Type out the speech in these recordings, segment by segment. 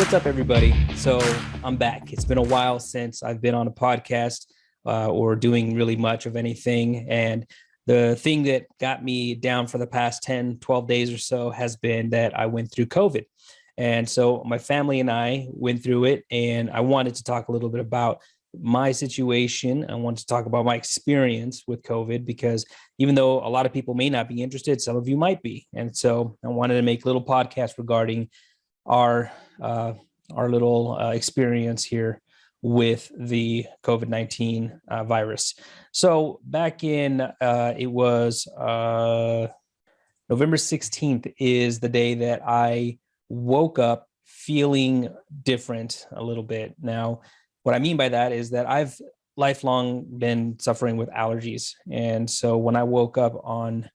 What's up, everybody? So I'm back. It's been a while since I've been on a podcast or doing really much of anything. And the thing that got me down for the past 10, 12 days or so has been that I went through COVID. And so my family and I went through it, and I wanted to talk a little bit about my situation. I wanted to talk about my experience with COVID because even though a lot of people may not be interested, some of you might be. And so I wanted to make a little podcast regarding our uh, our little experience here with the COVID-19 virus. So back in it was November 16th is the day that I woke up feeling different a little bit. Now, what I mean by that is that I've lifelong been suffering with allergies. And so when I woke up on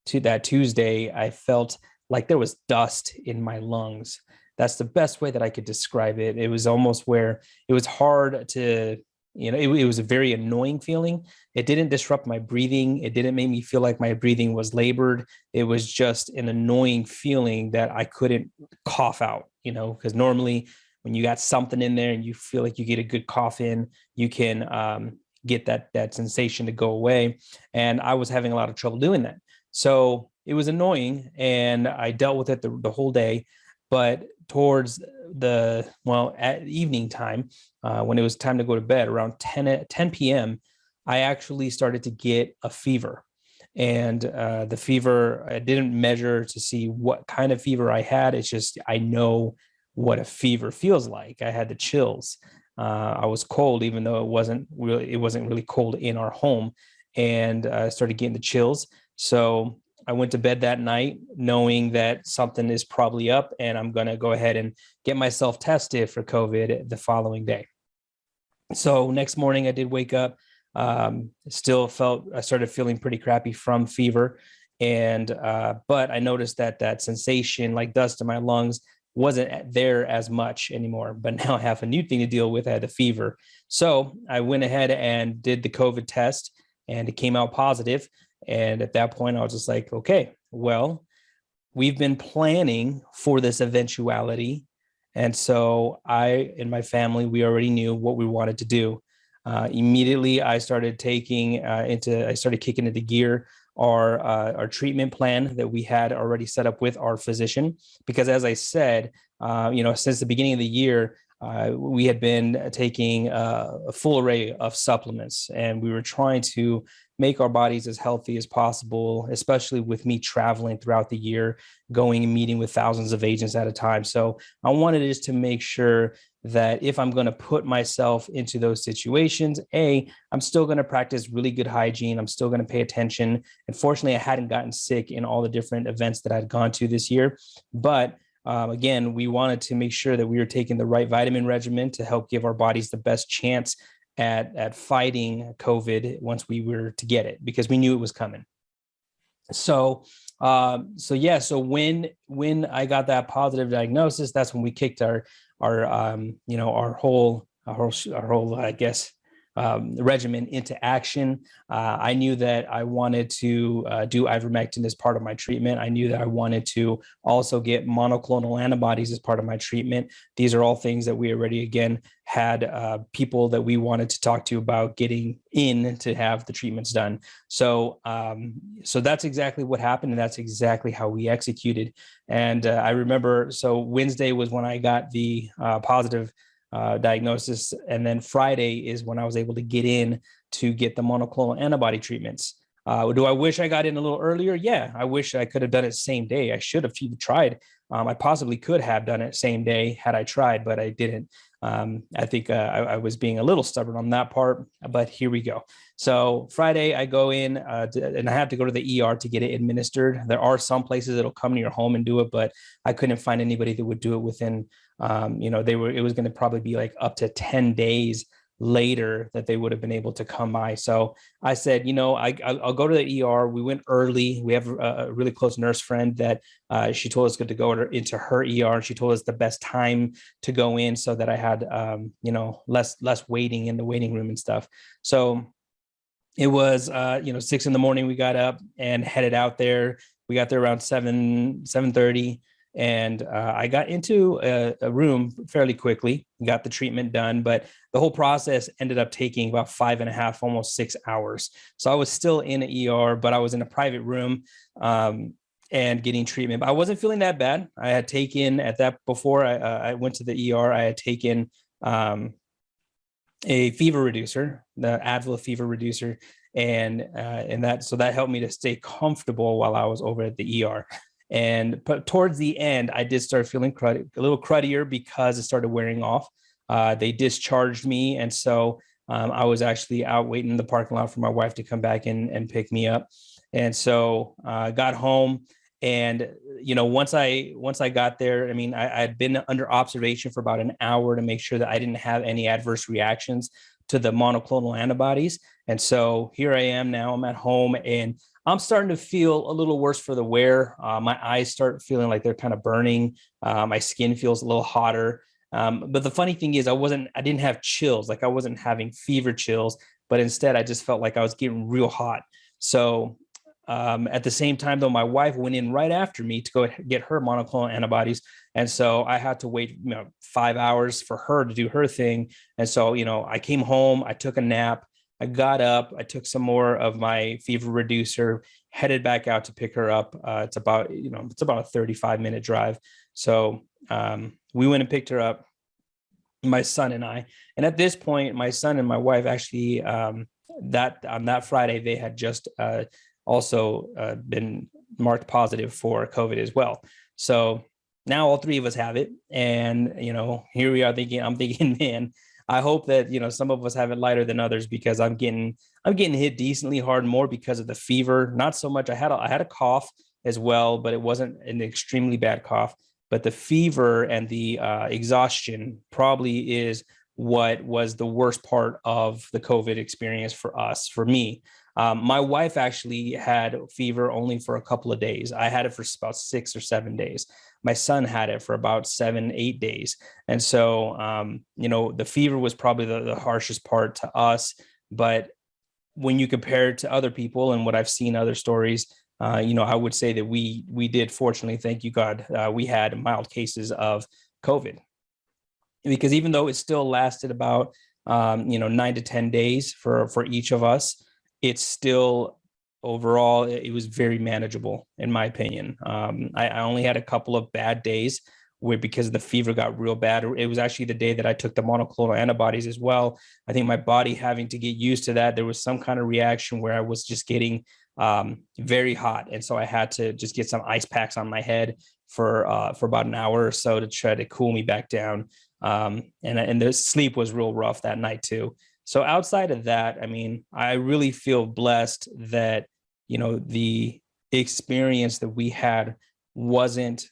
to that Tuesday, I felt like there was dust in my lungs. That's the best way that I could describe it. It was almost where it was hard to, it was a very annoying feeling. It didn't disrupt my breathing. It didn't make me feel like my breathing was labored. It was just an annoying feeling that I couldn't cough out, because normally when you got something in there and you feel like you get a good cough in, you can get that sensation to go away. And I was having a lot of trouble doing that. So it was annoying, and I dealt with it the whole day. But towards at evening time, when it was time to go to bed, around 10 p.m., I actually started to get a fever. And the fever, I didn't measure to see what kind of fever I had. It's just, I know what a fever feels like. I had the chills. I was cold, even though it wasn't really cold in our home. And I started getting the chills. So I went to bed that night knowing that something is probably up, and I'm going to go ahead and get myself tested for COVID the following day. So next morning I did wake up, I started feeling pretty crappy from fever. But I noticed that sensation like dust in my lungs wasn't there as much anymore. But now I have a new thing to deal with. I had the fever. So I went ahead and did the COVID test, and it came out positive. And at that point, I was just like, okay, well, we've been planning for this eventuality. And so I and my family, we already knew what we wanted to do. Immediately, I started kicking into gear our treatment plan that we had already set up with our physician. Because as I said, since the beginning of the year, we had been taking a full array of supplements, and we were trying to make our bodies as healthy as possible, especially with me traveling throughout the year, going and meeting with thousands of agents at a time. So I wanted just to make sure that if I'm going to put myself into those situations, I'm still going to practice really good hygiene. I'm still going to pay attention. Unfortunately, I hadn't gotten sick in all the different events that I'd gone to this year, but again, we wanted to make sure that we were taking the right vitamin regimen to help give our bodies the best chance at fighting COVID once we were to get it, because we knew it was coming. So when I got that positive diagnosis, that's when we kicked our whole I guess regimen into action. I knew that I wanted to do ivermectin as part of my treatment. I knew that I wanted to also get monoclonal antibodies as part of my treatment. These are all things that we already, again, had people that we wanted to talk to about getting in to have the treatments done. So that's exactly what happened, and that's exactly how we executed. And I remember, so Wednesday was when I got the positive diagnosis. And then Friday is when I was able to get in to get the monoclonal antibody treatments. Do I wish I got in a little earlier? Yeah, I wish I could have done it same day. I should have tried. I possibly could have done it same day had I tried, but I didn't. I think I was being a little stubborn on that part, but here we go. So Friday I go in and I have to go to the ER to get it administered. There are some places that'll come to your home and do it, but I couldn't find anybody that would do it within, it was going to probably be like up to 10 days later that they would have been able to come by. So I said, I'll go to the ER. We went early. We have a really close nurse friend that she told us good to go into her ER. And she told us the best time to go in so that I had, less waiting in the waiting room and stuff. So it was, 6 a.m. we got up and headed out there. We got there around 7:30. And I got into a room fairly quickly, got the treatment done, but the whole process ended up taking about 5.5, almost 6 hours. So I was still in an ER, but I was in a private room and getting treatment. But I wasn't feeling that bad. I had taken at that before I went to the ER. I had taken a fever reducer, the Advil fever reducer, and that so that helped me to stay comfortable while I was over at the ER. But towards the end, I did start feeling a little cruddier because it started wearing off. They discharged me, and so I was actually out waiting in the parking lot for my wife to come back and pick me up. And so I got home, and once I got there, I mean, I had been under observation for about an hour to make sure that I didn't have any adverse reactions to the monoclonal antibodies. And so here I am now. I'm at home, and I'm starting to feel a little worse for the wear. My eyes start feeling like they're kind of burning. My skin feels a little hotter. But the funny thing is, I didn't have chills. Like I wasn't having fever chills, but instead I just felt like I was getting real hot. So at the same time, though, my wife went in right after me to go get her monoclonal antibodies. And so I had to wait 5 hours for her to do her thing. And so, I came home, I took a nap, I got up, I took some more of my fever reducer, headed back out to pick her up. It's about a 35-minute drive. So we went and picked her up, my son and I. And at this point, my son and my wife actually, that on that Friday, they had just also been marked positive for COVID as well. So now all three of us have it. And, here we are I'm thinking, man, I hope that, some of us have it lighter than others, because I'm getting hit decently hard, more because of the fever. Not so much. I had a cough as well, but it wasn't an extremely bad cough. But the fever and the exhaustion probably is what was the worst part of the COVID experience for me. My wife actually had fever only for a couple of days. I had it for about 6 or 7 days. My son had it for about 7, 8 days. And so, the fever was probably the harshest part to us. But when you compare it to other people and what I've seen other stories, I would say that we did, fortunately, thank you God, we had mild cases of COVID. Because even though it still lasted about 9 to 10 days for each of us, it's still overall it was very manageable in my opinion. I only had a couple of bad days where, because the fever got real bad, it was actually the day that I took the monoclonal antibodies as well. I think my body having to get used to that, there was some kind of reaction where I was just getting very hot, and so I had to just get some ice packs on my head for about an hour or so to try to cool me back down. And the sleep was real rough that night too. So outside of that, I mean, I really feel blessed that, the experience that we had wasn't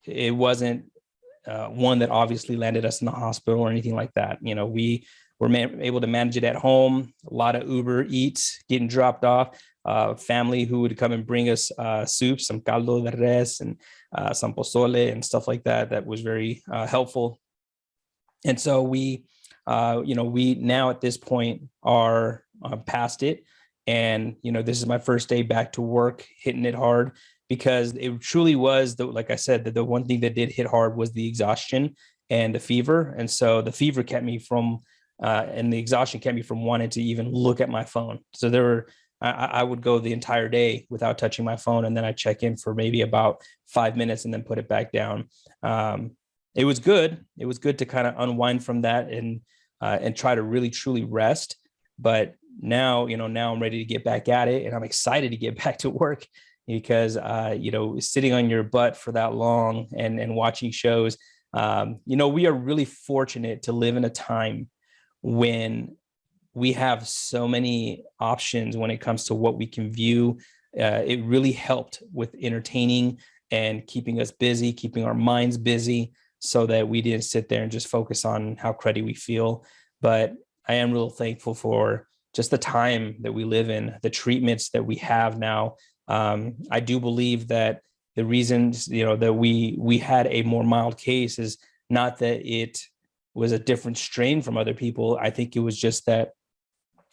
one that obviously landed us in the hospital or anything like that. We were able to manage it at home. A lot of Uber Eats getting dropped off. Family who would come and bring us soup, some caldo de res and some pozole and stuff like that. That was very helpful. And so we now at this point are past it. And, this is my first day back to work, hitting it hard, because it truly was, like I said, the one thing that did hit hard was the exhaustion and the fever. And so the fever kept me from, and the exhaustion kept me from wanting to even look at my phone. So I would go the entire day without touching my phone. And then I check in for maybe about 5 minutes and then put it back down. It was good. It was good to kind of unwind from that and try to really truly rest. But now I'm ready to get back at it, and I'm excited to get back to work, because sitting on your butt for that long and watching shows, we are really fortunate to live in a time when we have so many options when it comes to what we can view. It really helped with entertaining and keeping us busy, keeping our minds busy, so that we didn't sit there and just focus on how cruddy we feel. But I am real thankful for just the time that we live in, the treatments that we have now. I do believe that the reasons, that we had a more mild case is not that it was a different strain from other people. I think it was just that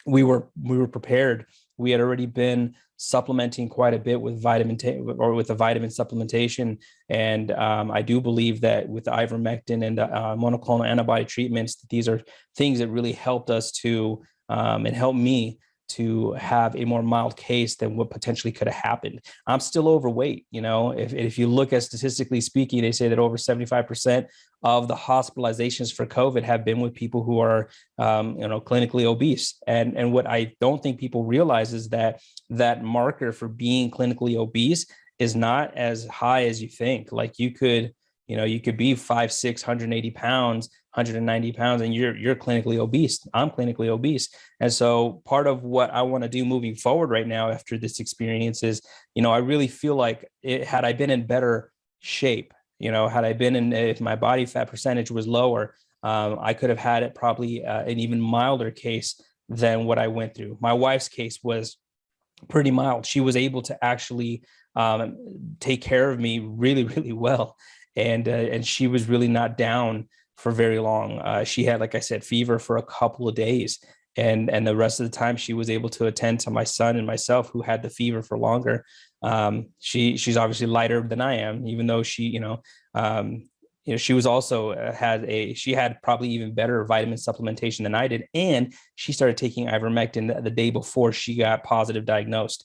we were prepared we had already been supplementing quite a bit with or with the vitamin supplementation. And I do believe that with the ivermectin and monoclonal antibody treatments, these are things that really helped us to and helped me to have a more mild case than what potentially could have happened. I'm still overweight. If you look at statistically speaking, they say that over 75% of the hospitalizations for COVID have been with people who are, clinically obese. And what I don't think people realize is that that marker for being clinically obese is not as high as you think. Like you could be 5'6", 180 pounds, 190 pounds, and you're clinically obese. I'm clinically obese. And so part of what I want to do moving forward right now after this experience is, I really feel like had I been in better shape, had I been if my body fat percentage was lower, I could have had it probably an even milder case than what I went through. My wife's case was pretty mild. She was able to actually take care of me really, really well. And she was really not down for very long. She had, like I said, fever for a couple of days. And the rest of the time she was able to attend to my son and myself, who had the fever for longer. She's obviously lighter than I am, even though she was also she had probably even better vitamin supplementation than I did. And she started taking ivermectin the day before she got positive diagnosed,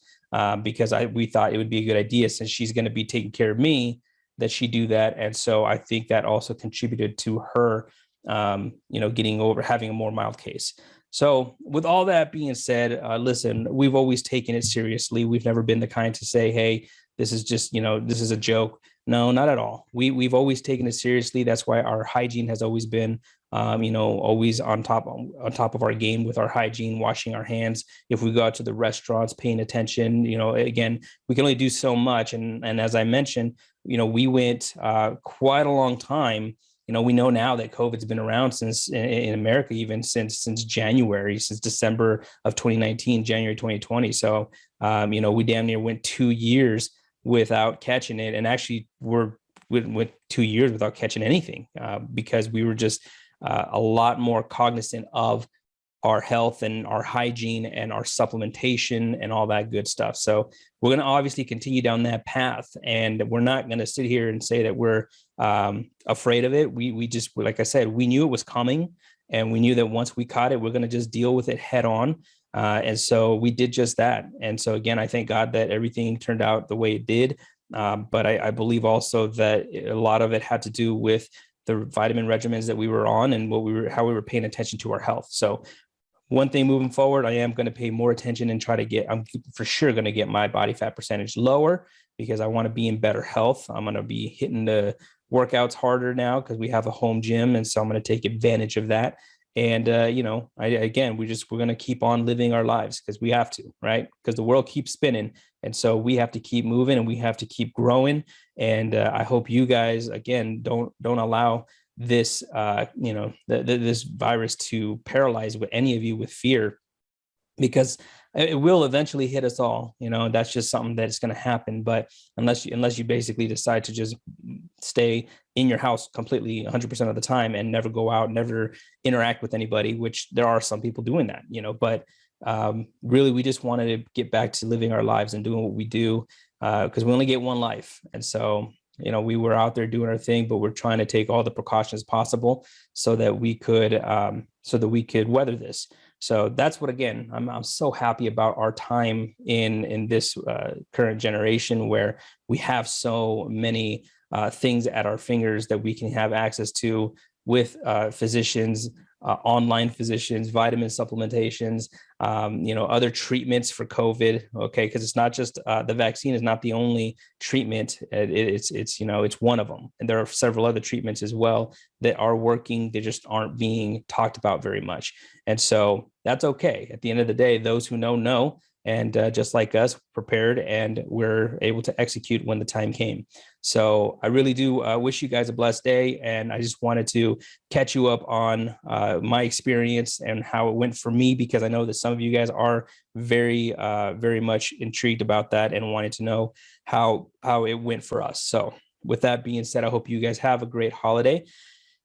because we thought it would be a good idea, since she's going to be taking care of me, that she do that. And so I think that also contributed to her, getting over having a more mild case. So with all that being said, listen, we've always taken it seriously. We've never been the kind to say, hey, this is just, this is a joke. No, not at all. We've always taken it seriously. That's why our hygiene has always been, always on top of our game with our hygiene, washing our hands. If we go out to the restaurants, paying attention, again, we can only do so much. And as I mentioned, we went quite a long time. We know now that COVID's been around since in America, even since January, since December of 2019, January 2020. So, we damn near went 2 years without catching it. And actually went 2 years without catching anything, because we were just a lot more cognizant of our health and our hygiene and our supplementation and all that good stuff. So we're going to obviously continue down that path, and we're not going to sit here and say that we're afraid of it. We just, like I said, we knew it was coming, and we knew that once we caught it, we're going to just deal with it head on. And so we did just that. And so again, I thank God that everything turned out the way it did. But I believe also that a lot of it had to do with the vitamin regimens that we were on and how we were paying attention to our health. So one thing moving forward, I am going to pay more attention and I'm for sure going to get my body fat percentage lower, because I want to be in better health. I'm going to be hitting the workouts harder now because we have a home gym. And so I'm going to take advantage of that. And, we're going to keep on living our lives because we have to, right? Because the world keeps spinning. And so we have to keep moving and we have to keep growing. And I hope you guys, again, don't allow this, this virus to paralyze any of you with fear, because it will eventually hit us all. That's just something that's going to happen. But unless you basically decide to just stay in your house completely 100% of the time and never go out, never interact with anybody, which there are some people doing that, but really we just wanted to get back to living our lives and doing what we do, because we only get one life. And so, we were out there doing our thing, but we're trying to take all the precautions possible so that we could weather this. So that's what, again, I'm so happy about our time in this current generation, where we have so many things at our fingers that we can have access to with physicians, online physicians, vitamin supplementations, other treatments for COVID. Okay, because it's not just the vaccine is not the only treatment. It's one of them, and there are several other treatments as well that are working. They just aren't being talked about very much, and so that's okay. At the end of the day, those who know. And just like us, prepared, and we're able to execute when the time came. So I really do wish you guys a blessed day. And I just wanted to catch you up on my experience and how it went for me, because I know that some of you guys are very, very much intrigued about that and wanted to know how it went for us. So with that being said, I hope you guys have a great holiday.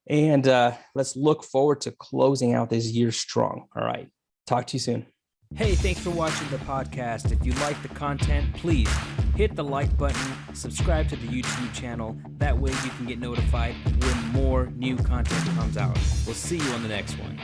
And let's look forward to closing out this year strong. All right. Talk to you soon. Hey, thanks for watching the podcast. If you like the content, please hit the like button, subscribe to the YouTube channel. That way you can get notified when more new content comes out. We'll see you on the next one.